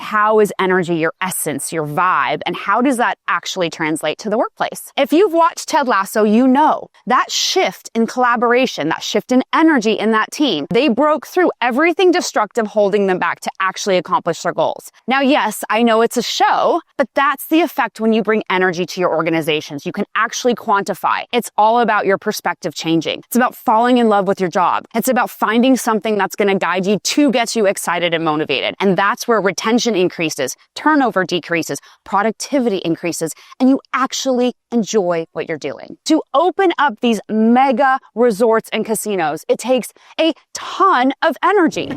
how is energy your essence, your vibe, and how does that actually translate to the workplace? If you've watched Ted Lasso, you know that shift in collaboration, that shift in energy in that team, they broke through everything destructive holding them back to actually accomplish their goals. Now, yes, I know it's a show, but that's the effect when you bring energy to your organizations. You can actually quantify. It's all about your perspective changing. It's about falling in love with your job. It's about finding something that's going to guide you to get you excited and motivated. And that's where retention increases, turnover decreases, productivity increases, and you actually enjoy what you're doing. To open up these mega resorts and casinos, it takes a ton of energy.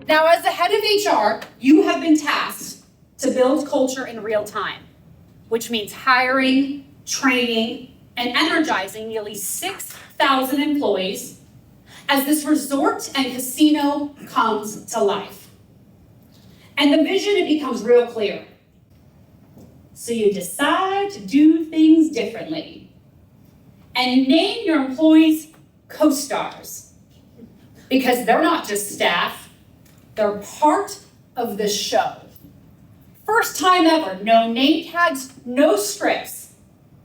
Now, as the head of HR, you have been tasked to build culture in real time, which means hiring, training, and energizing nearly 6,000 employees as this resort and casino comes to life. And the vision, it becomes real clear. So you decide to do things differently and name your employees co-stars, because they're not just staff, they're part of the show. First time ever, no name tags, no scripts.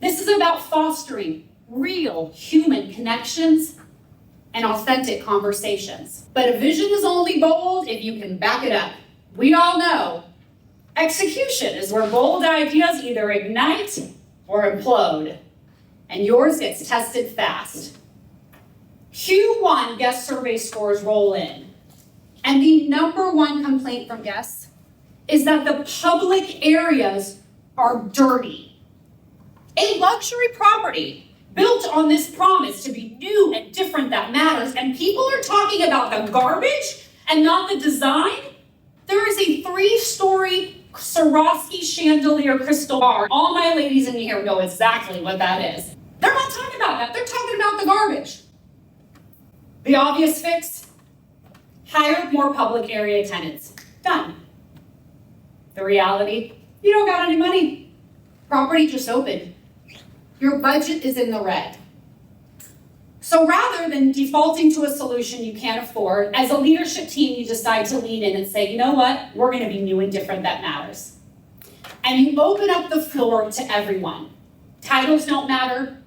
This is about fostering real human connections and authentic conversations. But a vision is only bold if you can back it up. We all know execution is where bold ideas either ignite or implode, and yours gets tested fast. Q1 guest survey scores roll in, and the number one complaint from guests is that the public areas are dirty. A luxury property built on this promise to be new and different that matters, and people are talking about the garbage and not the design. There is a 3-story Swarovski chandelier crystal bar. All my ladies in here know exactly what that is. They're not talking about that. They're talking about the garbage. The obvious fix? Hire more public area attendants. Done. The reality? You don't got any money. Property just opened. Your budget is in the red. So rather than defaulting to a solution you can't afford, as a leadership team, you decide to lean in and say, you know what? We're going to be new and different. That matters. And you open up the floor to everyone. Titles don't matter.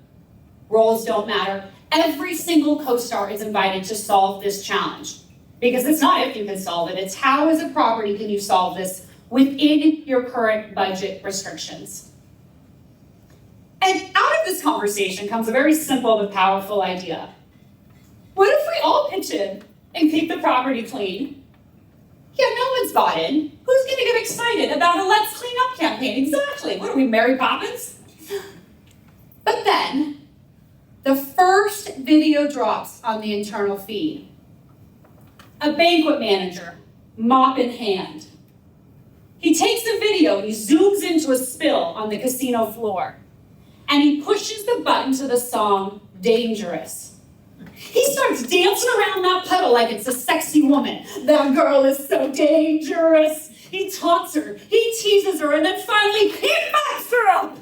Roles don't matter. Every single co-star is invited to solve this challenge. Because it's not if you can solve it, it's how as a property can you solve this within your current budget restrictions. And out of this conversation comes a very simple but powerful idea. What if we all pitch in and keep the property clean? Yeah, no one's bought in. Who's gonna get excited about a Let's Clean Up campaign? Exactly, what are we, Mary Poppins? But then, the first video drops on the internal feed. A banquet manager, mop in hand. He takes the video, he zooms into a spill on the casino floor, and he pushes the button to the song, Dangerous. He starts dancing around that puddle like it's a sexy woman. That girl is so dangerous. He taunts her, he teases her, and then finally, he backs her up.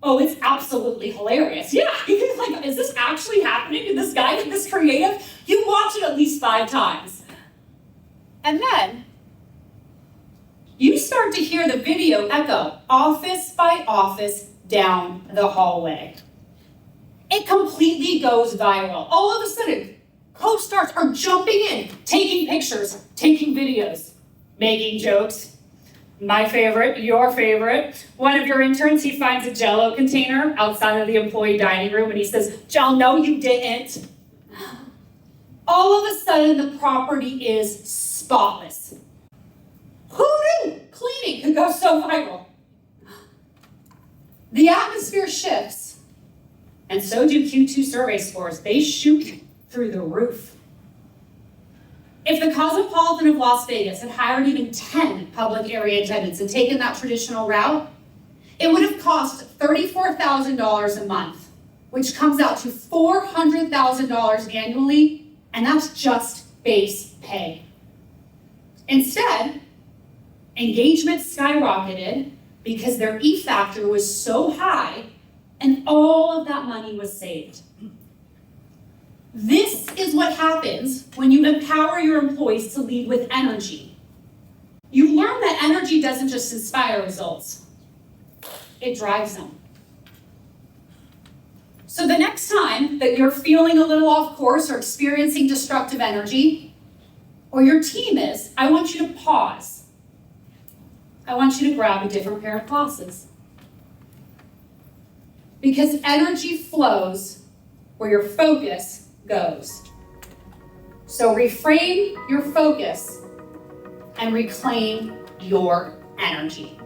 Oh, it's absolutely hilarious. Yeah, you're like, is this actually happening? Did this guy get this creative? You watch it at least 5 times. And then, you start to hear the video echo office by office down the hallway. It completely goes viral. All of a sudden, co-stars are jumping in, taking pictures, taking videos, making jokes. My favorite, your favorite. One of your interns, he finds a Jell-O container outside of the employee dining room and he says, Jell, no, you didn't. All of a sudden, the property is spotless. Who knew cleaning could go so viral? The atmosphere shifts, and so do Q2 survey scores. They shoot through the roof. If the Cosmopolitan of Las Vegas had hired even 10 public area attendants and taken that traditional route, it would have cost $34,000 a month, which comes out to $400,000 annually, and that's just base pay. Instead, engagement skyrocketed because their E factor was so high and all of that money was saved. This is what happens when you empower your employees to lead with energy. You learn that energy doesn't just inspire results, it drives them. So the next time that you're feeling a little off course or experiencing destructive energy, or your team is, I want you to pause. I want you to grab a different pair of glasses. Because energy flows where your focus goes. So reframe your focus and reclaim your energy.